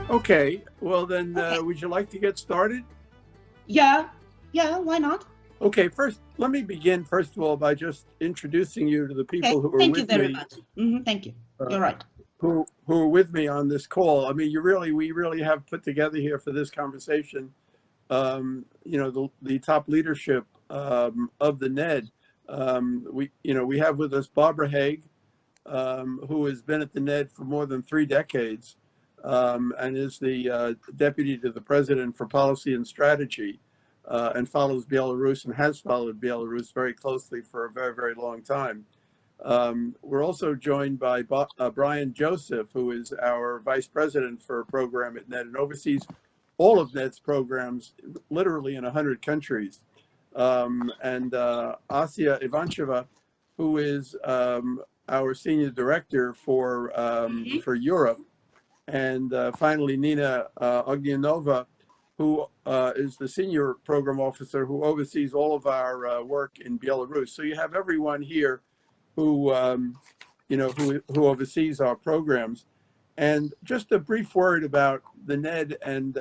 Okay, well then, Okay. would you like to get started? Yeah, why not? Okay, first, let me begin, first of all, by just introducing you to the Okay, people who are thank you with very me, much. Thank you. uh, You're right. who are with me on this call. I mean, we really have put together here for this conversation, the top leadership of the NED. We have with us Barbara Haig, who has been at the NED for more than 3 decades, and is the deputy to the president for policy and strategy, and follows Belarus and has followed Belarus very closely for a very, very long time. We're also joined by Brian Joseph, who is our vice president for a program at NED and oversees all of NED's programs, literally in 100 countries. And Asya Ivancheva, who is our senior director for Europe. And finally, Nina Ognyanova, who is the senior program officer who oversees all of our work in Belarus. So you have everyone here who oversees our programs. And just a brief word about the NED and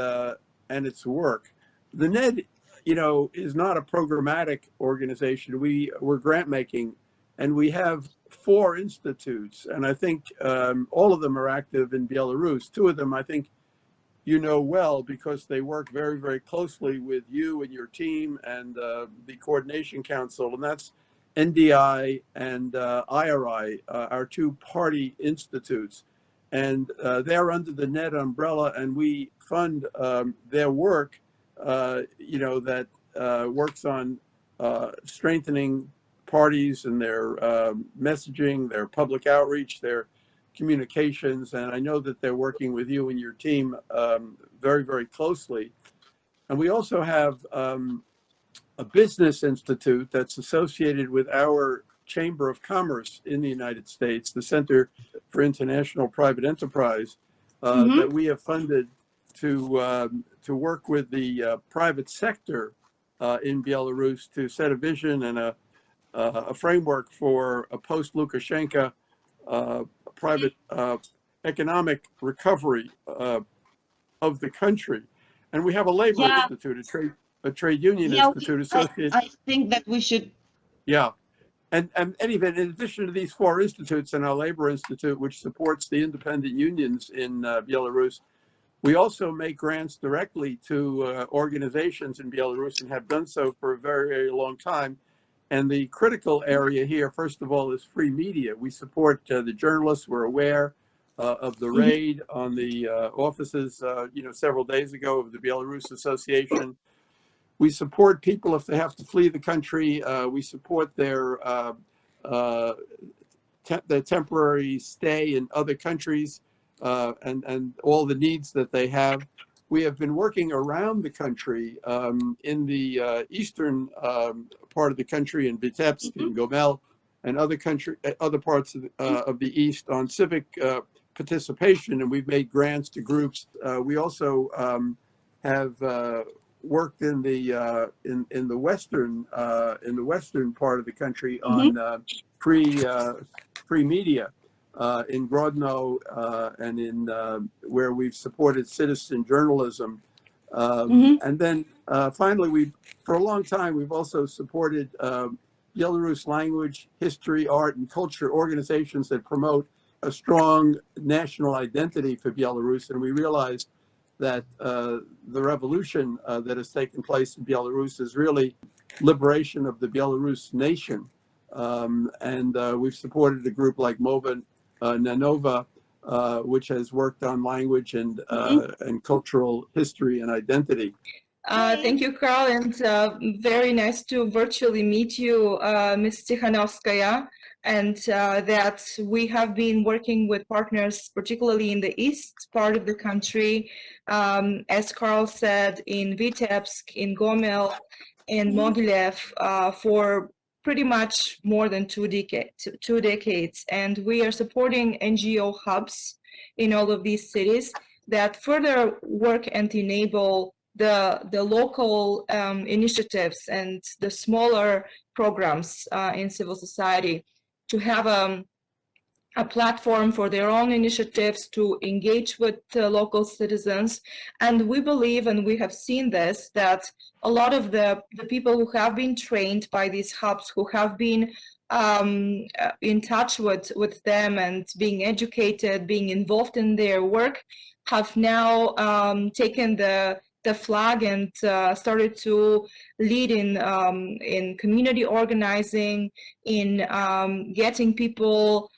its work. The NED, is not a programmatic organization. We're grant making, and we have 4 institutes, and I think all of them are active in Belarus. 2 of them, I think, well, because they work very, very closely with you and your team and the Coordination Council, and that's NDI and IRI, our 2 party institutes. And they're under the NED umbrella, and we fund their work, that works on strengthening parties and their messaging, their public outreach, their communications. And I know that they're working with you and your team very, very closely. And we also have a business institute that's associated with our Chamber of Commerce in the United States, the Center for International Private Enterprise, that we have funded to work with the private sector in Belarus to set a vision and a framework for a post-Lukashenko private economic recovery of the country. And we have a labor institute, a trade union institute associated. I think that we should. Yeah. And anyway, in addition to these 4 institutes and our labor institute, which supports the independent unions in Belarus, we also make grants directly to organizations in Belarus and have done so for a very, very long time. And the critical area here, first of all, is free media. We support the journalists. We're aware of the raid on the offices, several days ago of the Belarus Association. We support people if they have to flee the country. We support their temporary stay in other countries and all the needs that they have. We have been working around the country in the eastern part of the country, in Vitebsk, in Gomel, and other parts of the east on civic participation, and we've made grants to groups. We also have worked in the western part of the country on free media in Grodno and in where we've supported citizen journalism. And then finally, for a long time, we've also supported Belarus language, history, art, and culture organizations that promote a strong national identity for Belarus. And we realized that the revolution that has taken place in Belarus is really liberation of the Belarus nation. And we've supported a group like Mova Nanova, which has worked on language and cultural history and identity. Thank you, Karl, and very nice to virtually meet you, Ms. Tikhanovskaya, and that we have been working with partners, particularly in the east part of the country, as Karl said, in Vitebsk, in Gomel, in Mogilev, for pretty much more than 2 decades. And we are supporting NGO hubs in all of these cities that further work and enable the local initiatives and the smaller programs in civil society to have a platform for their own initiatives to engage with local citizens. And we believe, and we have seen this, that a lot of the people who have been trained by these hubs, who have been in touch with them and being educated, being involved in their work, have now taken the flag and started to lead in community organizing, in getting people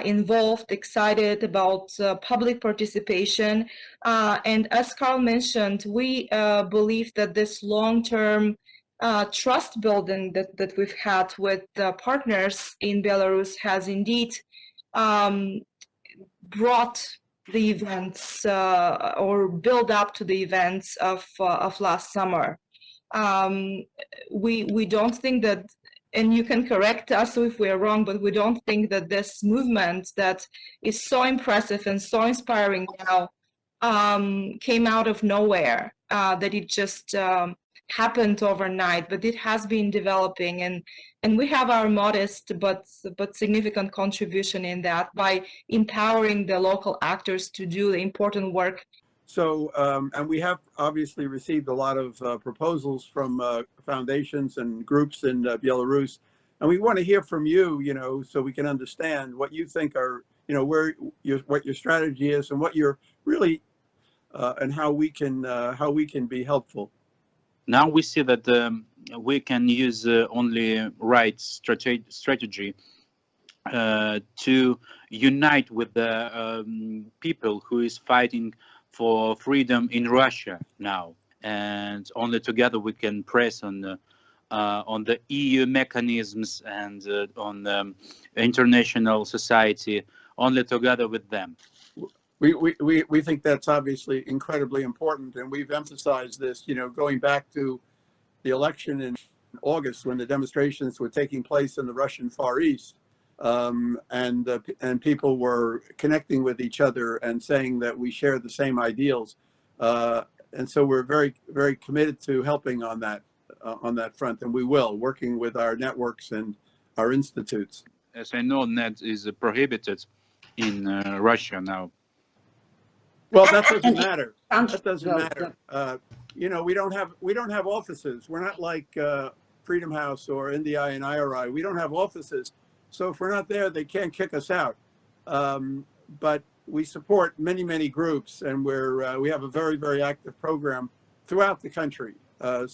involved, excited about public participation. And as Carl mentioned, we believe that this long-term trust building that we've had with partners in Belarus has indeed brought the events or build up to the events of last summer. We don't think that, and you can correct us if we're wrong, but we don't think that this movement that is so impressive and so inspiring now came out of nowhere, that it just happened overnight, but it has been developing, and we have our modest but significant contribution in that by empowering the local actors to do the important work. So, and we have obviously received a lot of proposals from foundations and groups in Belarus, and we want to hear from you, so we can understand what you think are, what your strategy is and what you're really, and how we can be helpful. Now we see that we can use only right strategy to unite with the people who is fighting for freedom in Russia now, and only together we can press on the EU mechanisms and on the international society. Only together with them. We think that's obviously incredibly important, and we've emphasized this, going back to the election in August when the demonstrations were taking place in the Russian Far East, and people were connecting with each other and saying that we share the same ideals, and so we're very, very committed to helping on that front, and we will, working with our networks and our institutes. As I know, NED is prohibited in Russia now. Well, that doesn't matter. That doesn't matter. We don't have offices. We're not like Freedom House or NDI and IRI. We don't have offices. So if we're not there, they can't kick us out. But we support many, many groups, and we have a very, very active program throughout the country. And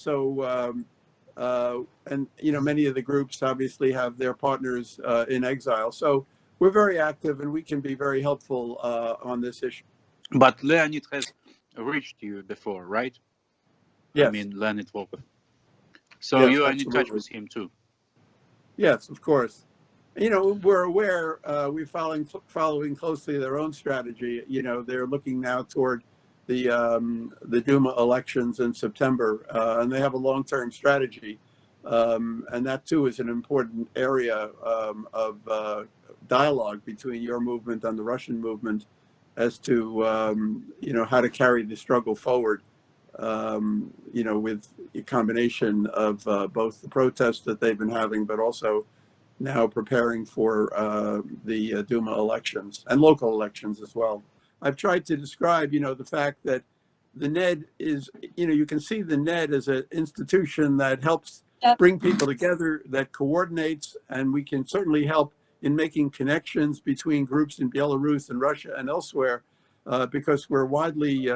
many of the groups obviously have their partners in exile. So we're very active, and we can be very helpful on this issue. But Leonid has reached you before, right? Yes. I mean, Leonid Volkov. So yes, you are absolutely. in touch with him too? Yes, of course. We're aware, we're following closely their own strategy. They're looking now toward the Duma elections in September, and they have a long-term strategy. And that too is an important area of dialogue between your movement and the Russian movement as to, how to carry the struggle forward, with a combination of both the protests that they've been having, but also now preparing for the Duma elections and local elections as well. I've tried to describe, the fact that the NED is, you can see the NED as an institution that helps bring people together, that coordinates, and we can certainly help in making connections between groups in Belarus and Russia and elsewhere, because we're widely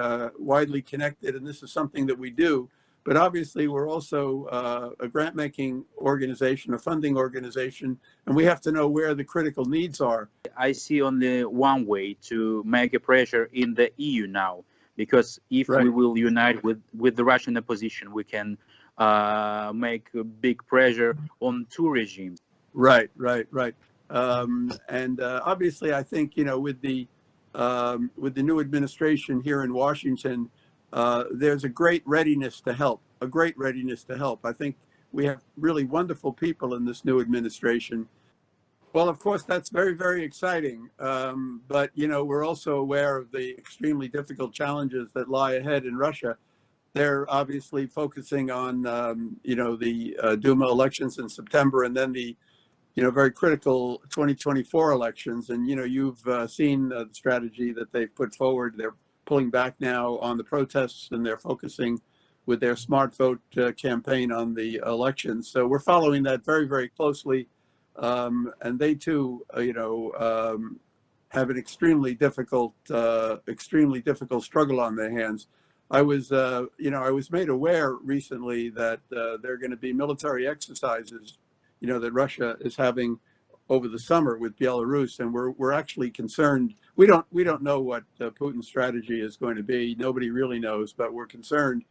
connected, and this is something that we do. But obviously, we're also a grant-making organization, a funding organization, and we have to know where the critical needs are. I see only one way to make a pressure in the EU now, because if we will unite with the Russian opposition, we can make a big pressure on two regimes. Right. And obviously, I think with the new administration here in Washington, there's a great readiness to help. I think we have really wonderful people in this new administration. Well, of course, that's very, very exciting. But we're also aware of the extremely difficult challenges that lie ahead in Russia. They're obviously focusing on the Duma elections in September, and then the very critical 2024 elections. And, you've seen the strategy that they've put forward. They're pulling back now on the protests, and they're focusing with their smart vote campaign on the elections. So we're following that very, very closely. And they too, have an extremely difficult struggle on their hands. I was made aware recently that there are going to be military exercises, that Russia is having over the summer with Belarus, and we're actually concerned. We don't know what Putin's strategy is going to be. Nobody really knows, but we're concerned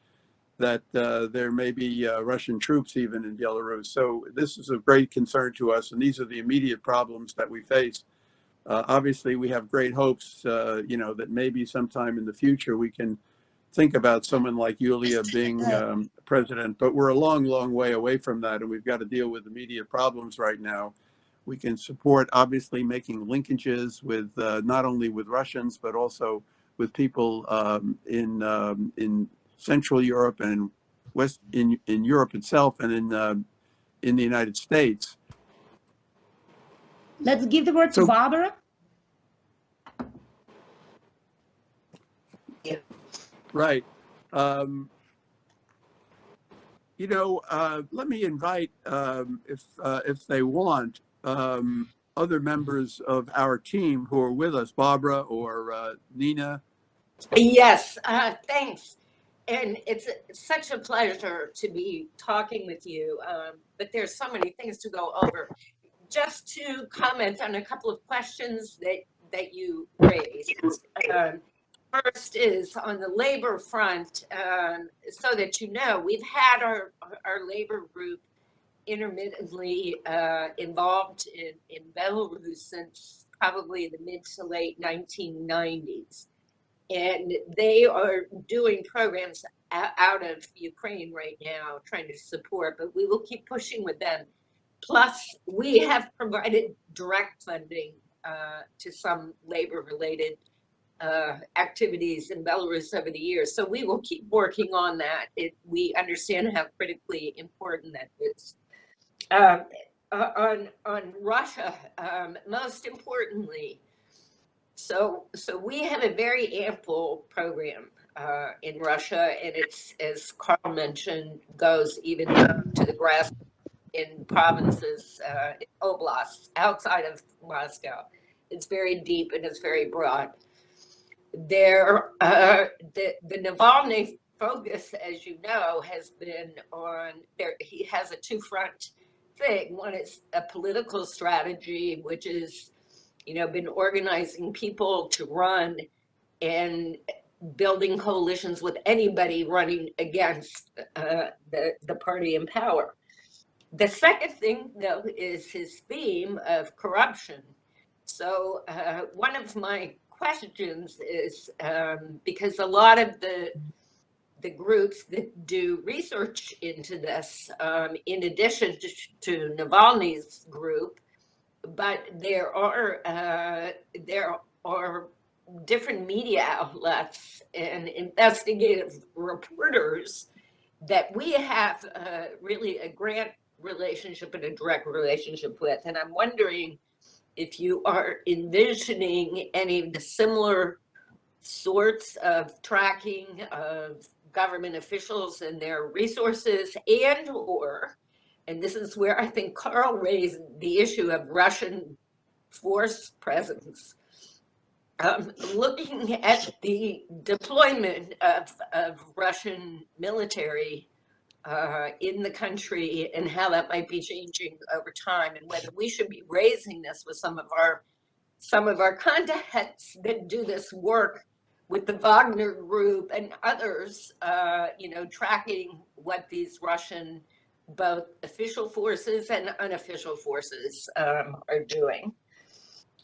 that there may be Russian troops even in Belarus. So this is of great concern to us, and these are the immediate problems that we face. Obviously, we have great hopes, that maybe sometime in the future we can think about someone like Yulia being president, but we're a long, long way away from that, and we've got to deal with immediate problems right now. We can support, obviously, making linkages with not only with Russians, but also with people in Central Europe and in Europe itself, and in the United States. Let's give the word to Barbara. Right. Let me invite, if they want, other members of our team who are with us, Barbara or Nina. Yes, thanks. And it's such a pleasure to be talking with you, but there's so many things to go over. Just to comment on a couple of questions that you raised. First is on the labor front, so that we've had our labor group intermittently involved in Belarus since probably the mid to late 1990s. And they are doing programs out of Ukraine right now, trying to support, but we will keep pushing with them. Plus, we have provided direct funding to some labor-related activities in Belarus over the years. So we will keep working on that. We understand how critically important that is. On Russia, most importantly, so we have a very ample program in Russia, and it's, as Carl mentioned, goes even to the grass in provinces, oblasts outside of Moscow. It's very deep and it's very broad. The Navalny focus, as you know, has been on there. He has a two-front thing. One is a political strategy, which is, been organizing people to run and building coalitions with anybody running against the party in power. The second thing, though, is his theme of corruption. So one of my questions is, because a lot of the groups that do research into this, in addition to Navalny's group, but there are different media outlets and investigative reporters that we have really a grant relationship and a direct relationship with. And I'm wondering if you are envisioning any of the similar sorts of tracking of government officials and their resources, and this is where I think Carl raised the issue of Russian force presence, looking at the deployment of Russian military in the country and how that might be changing over time, and whether we should be raising this with some of our contacts that do this work with the Wagner Group and others, tracking what these Russian both official forces and unofficial forces are doing,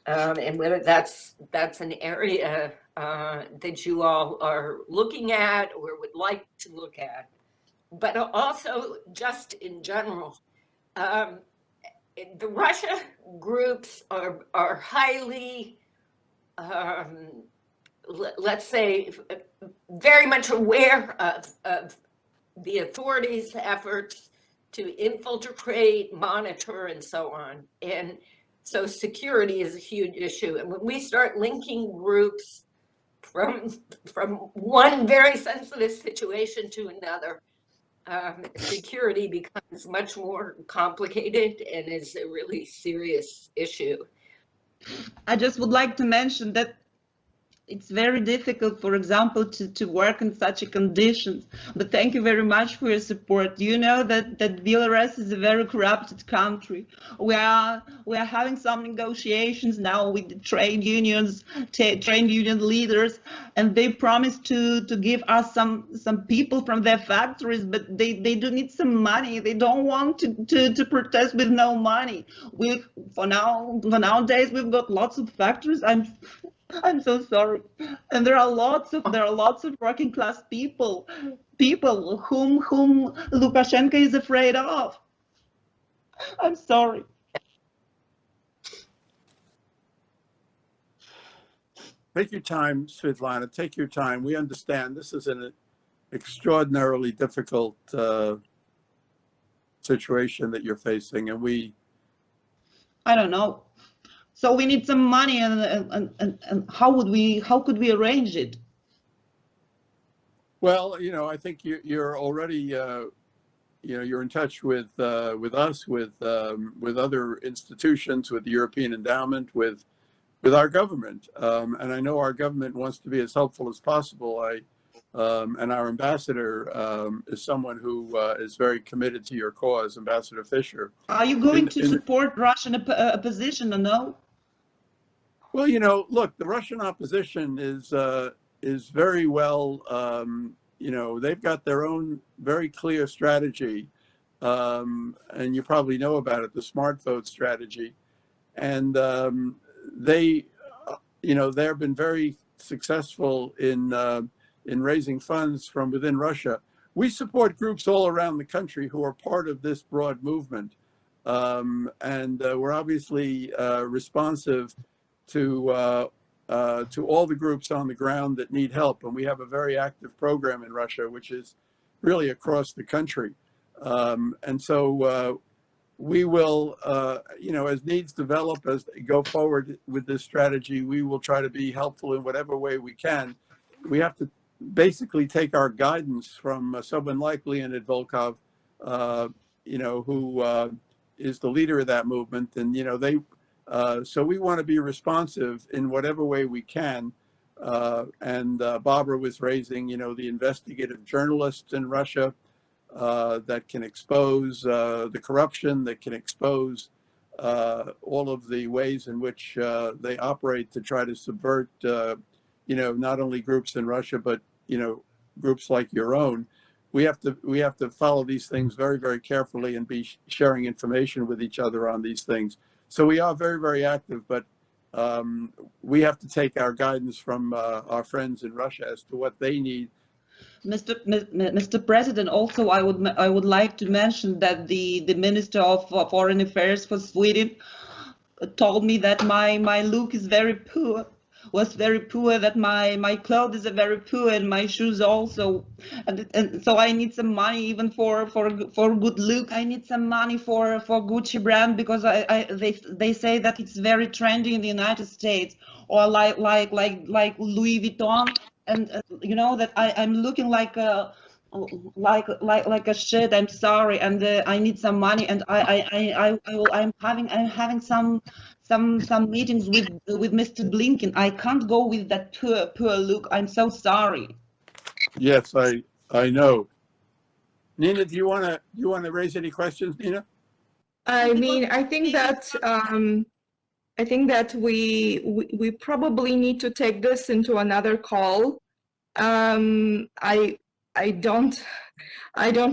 and whether that's an area that you all are looking at or would like to look at. But also, just in general, the Russia groups are highly, let's say, very much aware of the authorities' efforts to infiltrate, monitor, and so on. And so security is a huge issue. And when we start linking groups from one very sensitive situation to another, security becomes much more complicated and is a really serious issue. I just would like to mention that it's very difficult, for example, to work in such conditions. But thank you very much for your support. You know that Belarus is a very corrupted country. We are having some negotiations now with the trade unions, trade union leaders, and they promised to give us some people from their factories, but they do need some money. They don't want to protest with no money. For nowadays we've got lots of factories. I'm so sorry, and there are lots of working class people whom Lukashenko is afraid of. I'm sorry. Take your time, Svetlana. Take your time. We understand this is an extraordinarily difficult situation that you're facing, and I don't know. So we need some money, and how could we arrange it? Well, you know, I think you're already, you know, you're in touch with us, with other institutions, with the European Endowment, with our government, and I know our government wants to be as helpful as possible. And our ambassador is someone who is very committed to your cause, Ambassador Fisher. Are you going to support Russian opposition or no? Well, you know, look, the Russian opposition is very well, you know, they've got their own very clear strategy, and you probably know about it, the smart vote strategy. And they, you know, they've been very successful in raising funds from within Russia. We support groups all around the country who are part of this broad movement. And we're obviously responsive to all the groups on the ground that need help. And we have a very active program in Russia, which is really across the country. And so we will, you know, as needs develop, as they go forward with this strategy, we will try to be helpful in whatever way we can. We have to basically take our guidance from someone like Leonid Volkov, you know, who is the leader of that movement. And, you know, so we want to be responsive in whatever way we can. And Barbara was raising, you know, the investigative journalists in Russia that can expose the corruption, that can expose all of the ways in which they operate to try to subvert, you know, not only groups in Russia, but, you know, groups like your own. We have to follow these things very, very carefully and be sharing information with each other on these things. So we are very, very active, but we have to take our guidance from our friends in Russia as to what they need. Mr. President, also I would like to mention that the Minister of Foreign Affairs for Sweden told me that my look is very poor. Was very poor, that my clothes are very poor, and my shoes also, and so I need some money even for good look. I need some money for Gucci brand, because they say that it's very trendy in the United States, or like Louis Vuitton, and you know that I'm looking like a shit. I'm sorry, and I need some money, and I'm having some meetings with Mr. Blinken. I can't go with that poor look. I'm so sorry. Yes, I know. Nina, do you want to raise any questions, Nina? I mean, I think that we probably need to take this into another call. I don't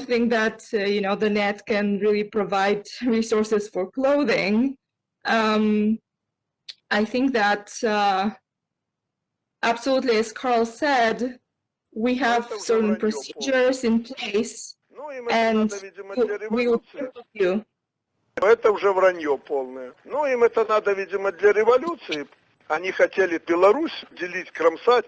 think that you know, the NED can really provide resources for clothing. I think that absolutely, as Carl said, we have certain procedures in place, and we will work with you. Это уже вранье полное. Ну, им это надо, видимо, для революции. Они хотели Беларусь делить, кромсать.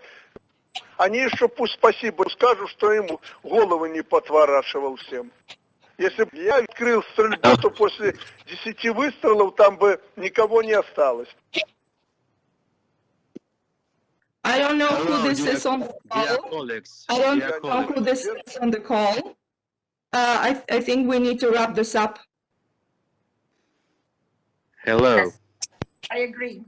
Они еще пусть спасибо скажут, что ему головы не потворачивал всем. Если бы я открыл стрельбу, то после 10 выстрелов там бы никого не осталось. I don't know who Hello, this is on the dear call. colleagues. I don't Dear know who colleagues. this is on the call. I think we need to wrap this up. Hello. Yes, I agree.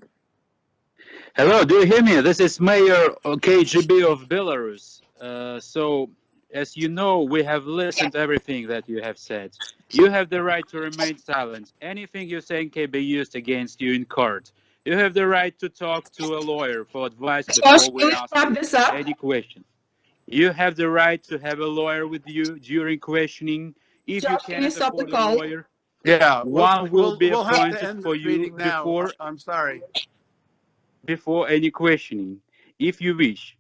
Hello, do you hear me? This is Mayor KGB of Belarus. So, as you know, we have listened to everything that you have said. You have the right to remain silent. Anything you say can be used against you in court. You have the right to talk to a lawyer for advice Josh, before we please ask wrap you this up. any question. You have the right to have a lawyer with you during questioning. If you Josh, can you can't stop the afford a call? lawyer, Yeah, one will be we'll have to appointed end for the you meeting now. before I'm sorry. any questioning. If you wish,